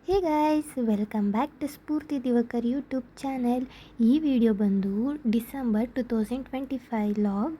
Hey guys, welcome back to Spoorthi Divakar YouTube channel. ಈ video ಬಂದು December 2025 log.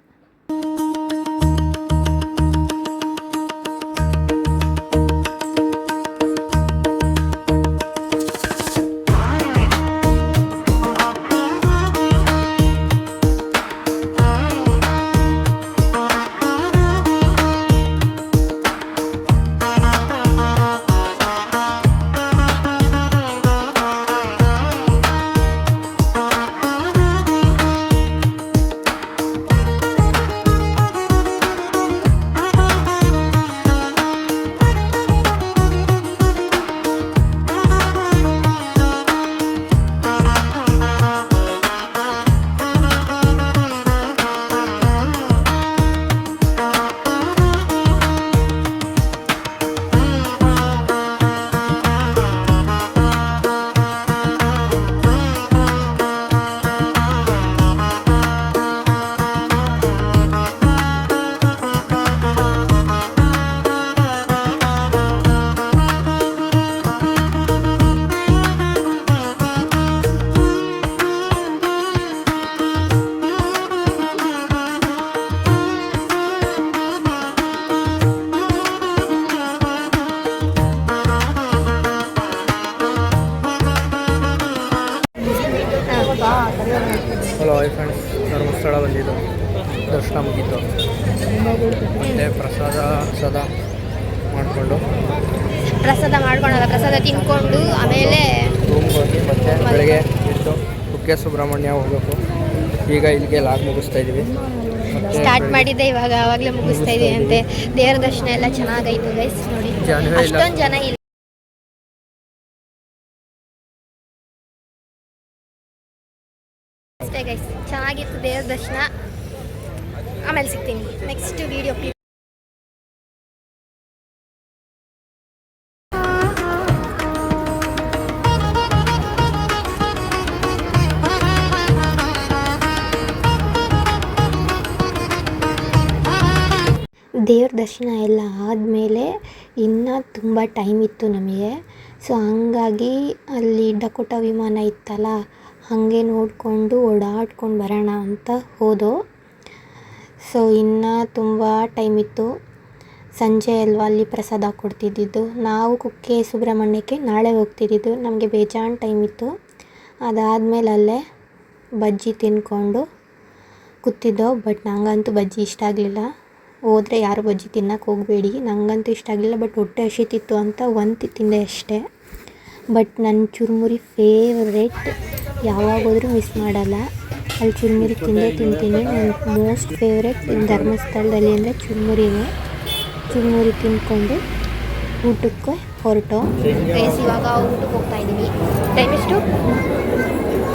Hello hi friends, Dharmasthala ಬಂದಿದ್ದು, ದರ್ಶನ ಮುಗೀತು. ಮತ್ತು ಪ್ರಸಾದ ಮಾಡಿಕೊಂಡು ಪ್ರಸಾದ ತಿನ್ಕೊಂಡು ಆಮೇಲೆ ರೂಮ್ಗೆ ಹೋಗಿ ಮತ್ತೆ ಬೆಳಗ್ಗೆ ಎದ್ದು ಕುಕ್ಕೆ ಸುಬ್ರಹ್ಮಣ್ಯ ಹೋಗಬೇಕು. ಈಗ ಇಲ್ಲಿಗೆ ಲಾಗ್ ಮುಗಿಸ್ತಾ ಇದ್ದೀವಿ. ಸ್ಟಾರ್ಟ್ ಮಾಡಿದ್ದೆ ಇವಾಗ, ಆವಾಗಲೇ ಮುಗಿಸ್ತಾ ಇದ್ದೀವಿ ಅಂತೆ. ದೇವರ ದರ್ಶನ ಎಲ್ಲ ಚೆನ್ನಾಗಾಯ್ತು ಗೈಸ್. ನೋಡಿ, ಅಷ್ಟೊಂದು ಜನ ಇಲ್ಲ. ಅಷ್ಟೇ ಗೈಸ್, ಚೆನ್ನಾಗಿತ್ತು ದೇವರ ದರ್ಶನ. ಆಮೇಲೆ ಸಿಗ್ತೀನಿ ನೆಕ್ಸ್ಟ್ ವಿಡಿಯೋ. ದೇವ್ರ ದರ್ಶನ ಎಲ್ಲ ಆದಮೇಲೆ ಇನ್ನೂ ತುಂಬ ಟೈಮ್ ಇತ್ತು ನಮಗೆ. ಸೊ ಹಂಗಾಗಿ ಅಲ್ಲಿ ಡಕೋಟ ವಿಮಾನ ಇತ್ತಲ್ಲ, ಹಾಗೆ ನೋಡಿಕೊಂಡು ಓಡಾಡ್ಕೊಂಡು ಬರೋಣ ಅಂತ ಹೋದೋ. ಸೊ ಇನ್ನೂ ತುಂಬ ಟೈಮ್ ಇತ್ತು. ಸಂಜೆ ಅಲ್ವಾ ಅಲ್ಲಿ ಪ್ರಸಾದ ಕೊಡ್ತಿದ್ದಿದ್ದು. ನಾವು ಕುಕ್ಕೆ ಸುಬ್ರಹ್ಮಣ್ಯಕ್ಕೆ ನಾಳೆ ಹೋಗ್ತಿದ್ದಿದ್ದು. ನಮಗೆ ಬೇಜಾನ್ ಟೈಮ್ ಇತ್ತು. ಅದಾದಮೇಲೆ ಅಲ್ಲೇ ಬಜ್ಜಿ ತಿಂದ್ಕೊಂಡು ಕೂತಿದ್ದೋ. ಬಟ್ ನಂಗಂತೂ ಬಜ್ಜಿ ಇಷ್ಟ ಆಗಲಿಲ್ಲ. ಹೋದರೆ ಯಾರು ಬಜ್ಜಿ ತಿನ್ನೋಕ್ಕೆ ಹೋಗಬೇಡಿ, ನನಗಂತೂ ಇಷ್ಟ ಆಗಲಿಲ್ಲ. ಬಟ್ ಹೊಟ್ಟೆ ಹಸಿತಿತ್ತು ಅಂತ ಒಂದು ತಿಂದೆ ಅಷ್ಟೇ. ಬಟ್ ನನ್ನ ಚುರುಮುರಿ ಫೇವ್ರೇಟ್, ಯಾವಾಗ ಹೋದರೂ ಮಿಸ್ ಮಾಡಲ್ಲ. ಅಲ್ಲಿ ಚುರುಮುರಿ ತಿಂತೀನಿ. ನನ್ನ ಮೋಸ್ಟ್ ಫೇವ್ರೇಟ್ ಧರ್ಮಸ್ಥಳದಲ್ಲಿ ಅಂದರೆ ಚುರುಮುರಿನೇ. ಚುರುಮುರಿ ತಿಂದ್ಕೊಂಡು ಊಟಕ್ಕೆ ಹೊರಟು. ಇವಾಗ ಊಟಕ್ಕೆ ಹೋಗ್ತಾ ಇದ್ದೀವಿ. ಟೈಮ್ ಎಷ್ಟು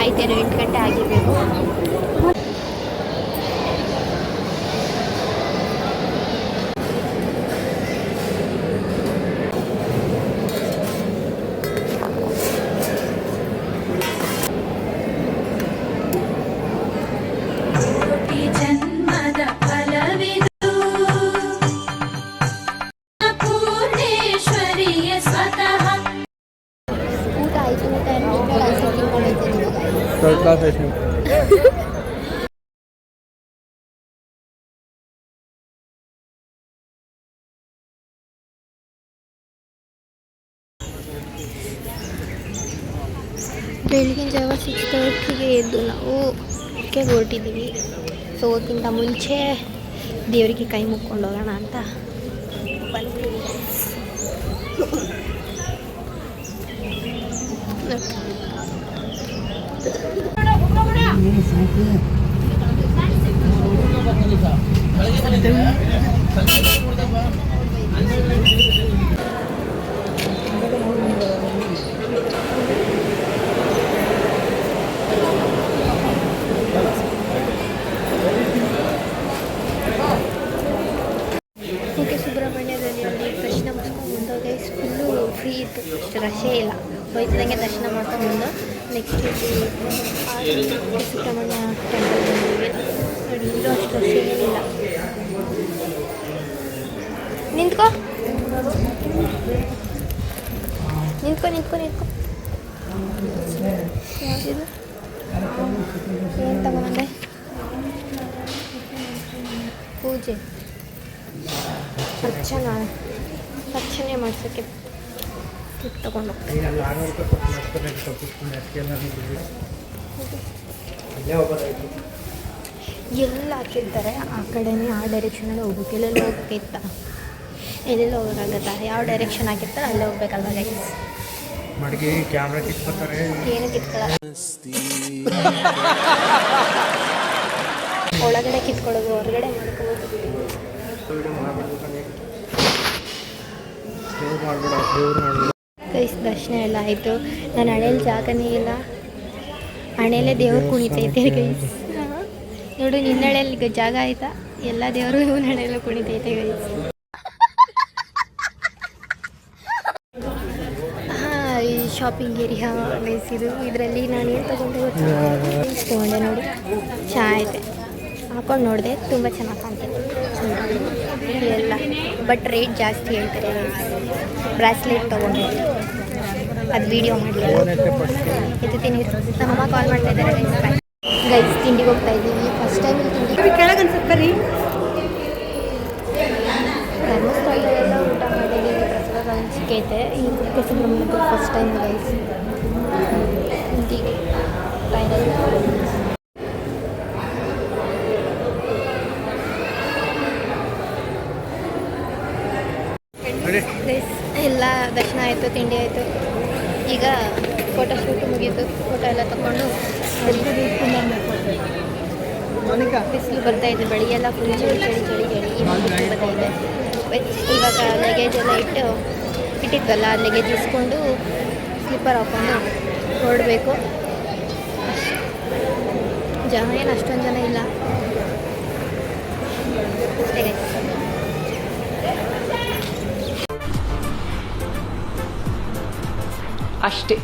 ಆಯ್ತೇನೋ, 8 ಗಂಟೆ ಆಗಿರಬೇಕು. ಥರ್ಡ್ ಕ್ಲಾಸ್ ಆಯ್ತು. ಬೆಳಗಿನ ಜಾವ 6:30ಗೆ ಎದ್ದು ನಾವು ಕುಕ್ಕೆ ಹೊರಟಿದ್ದೀವಿ. ಸೊ ಅದಕ್ಕಿಂತ ಮುಂಚೆ ದೇವರಿಗೆ ಕೈ ಮುಕ್ಕೊಂಡು ಹೋಗೋಣ ಅಂತ ಬಂದ್ವಿ. ಕುಕ್ಕೆ ಸುಬ್ರಹ್ಮಣ್ಯದಲ್ಲಿ ಅಲ್ಲಿ ದರ್ಶನ ಮಾಡಿಸ್ಕೊಂಡು ಗೈಸ್, ಫುಲ್ಲು ಫ್ರೀ ಇತ್ತು, ಅಷ್ಟು ರಶೇ ಇಲ್ಲ. ಹೋಯ್ತದಂಗೆ ದರ್ಶನ ಮಾಡ್ಕೊಂಡು ನೆಕ್ಸ್ಟ್ ಕುಕ್ಕೆ ಸುಬ್ರಹ್ಮಣ್ಯ ಟೆಂಪಲ್ ಬಂದಿವಿ. ನೋಡಿ, ಇಲ್ಲೂ ಅಷ್ಟು ರಶ್ ಏನಿಲ್ಲ. ನಿಂತ್ಕೋ. ನಿಂತ್ಕೊ ಯಾವ್ದಿದು ಏನು ತಗೊಂಡೆ ಪೂಜೆ ಅರ್ಚನೆ ಮಾಡ್ಸೋಕ್ಕೆ ಕಿಟ್ ತಗೊಂಡು ಹೋಗ್ತೀನಿ. ಎಲ್ಲ ಹಾಕಿರ್ತಾರೆ ಆ ಕಡೆನೇ ಆ ಡೈರೆಕ್ಷನಲ್ಲಿ ಹೋಗ್ಬೇಕು. ಎಲ್ಲೆಲ್ಲ ಹೋಗ್ಬೇಕಿತ್ತ ಎಲ್ಲೆಲ್ಲ ಹೋಗೋಕ್ಕಾಗತ್ತಾ? ಯಾವ ಡೈರೆಕ್ಷನ್ ಹಾಕಿರ್ತಾರೆ ಅಲ್ಲೇ ಹೋಗ್ಬೇಕಲ್ವ ಗೈಸ್. ಮಡಗಿ ಕ್ಯಾಮ್ರಾ ಕಿತ್ಕೊತಾರೆ, ಏನು ಕಿತ್ಕೊಳ್ಳ, ಒಳಗಡೆ ಕಿತ್ಕೊಳ್ಳೋದು, ಹೊರಗಡೆ ಮಾಡ್ಕೋಬೋದು. ಗೈಸ್ ದರ್ಶನ ಎಲ್ಲ ಆಯಿತು. ನನ್ನ ಹಣೆಯಲ್ಲಿ ಜಾಗನೇ ಇಲ್ಲ, ಹಣೆಯಲ್ಲೇ ದೇವ್ರು ಕುಣಿತೈತೆ ಗೈಸ್. ನೋಡು ನಿನ್ನ ಹಣೆಯಲ್ಲಿ ಜಾಗ ಆಯ್ತಾ? ಎಲ್ಲ ದೇವರು ಇವನ ಹಣೆಯಲ್ಲೂ ಕುಣಿತೈತೆ ಗೈಸ್. ಈ ಶಾಪಿಂಗ್ ಏರಿಯಾ ಗೈಸ್ ಇದು. ಇದರಲ್ಲಿ ನಾನು ಏನು ತೊಗೊಂಡೆ ತೊಗೊಂಡೆ ನೋಡಿ, ಚೆನ್ನಾಗೈತೆ. ಹಾಕೊಂಡು ನೋಡಿದೆ, ತುಂಬ ಚೆನ್ನಾಗಿ ಕಾಣ್ತೈತೆ ಎಲ್ಲ. ಬಟ್ ರೇಟ್ ಜಾಸ್ತಿ ಹೇಳ್ತಾರೆ. ಬ್ರಾಸ್ಲೆಟ್ ತೊಗೊಂಡೆ, ಅದು ವೀಡಿಯೋ ಮಾಡಲಿಲ್ಲ. ಎತ್ತೀನಿ, ನಮ್ಮಮ್ಮ ಕಾಲ್ ಮಾಡ್ತಾ ಇದ್ದಾರೆ ಗೈಸ್. ತಿಂಡಿಗೆ ಹೋಗ್ತಾ ಇದ್ದೀವಿ, ಫಸ್ಟ್ ಟೈಮ್ ತಿಂಡಿ ಕೆಳಗೆ ಅನ್ಸುತ್ತೆ ಬರ್ರಿ. ಧರ್ಮಸ್ಥಳದಲ್ಲೆಲ್ಲ ಊಟ ಮಾಡಿದ್ದೀವಿ, ಪ್ರಸಾದ ಹಂಚಿಕೈತೆ. ಈ ಕುಕ್ಕೆ ಸುಬ್ರಹ್ಮಣ್ಯಕ್ಕೆ ಫಸ್ಟ್ ಟೈಮ್ ಗೈಸ್. ತಿಂಡಿಗೆ ಫೈನಲ್ ಗೈಸ್. ಎಲ್ಲ ದರ್ಶನ ಆಯಿತು, ತಿಂಡಿ ಆಯಿತು. ಈಗ ಫೋಟೋ ಶೂಟ್ ಮುಗೀತು. ಫೋಟೋ ಎಲ್ಲ ತಗೊಂಡು ಬಿಸಿಲು ಬರ್ತಾಯಿದೆ. ಬೆಳಿಗ್ಗೆಲ್ಲ ಫುಲ್ ಚಳಿ. ಇವಾಗ ಬರ್ತಾಯಿದೆ. ಇವಾಗ ಲಗೇಜ್ ಎಲ್ಲ ಇಟ್ಟಿದ್ವಲ್ಲ, ಲಗೇಜ್ ಇಸ್ಕೊಂಡು ಸ್ಲಿಪ್ಪರ್ ಹಾಕ್ಕೊಂಡು ಹೊರಡಬೇಕು. ಜನ ಏನು ಅಷ್ಟೊಂದು ಜನ ಇಲ್ಲ ಅಷ್ಟೇ ಗೈಸ್. ಅಷ್ಟೇ.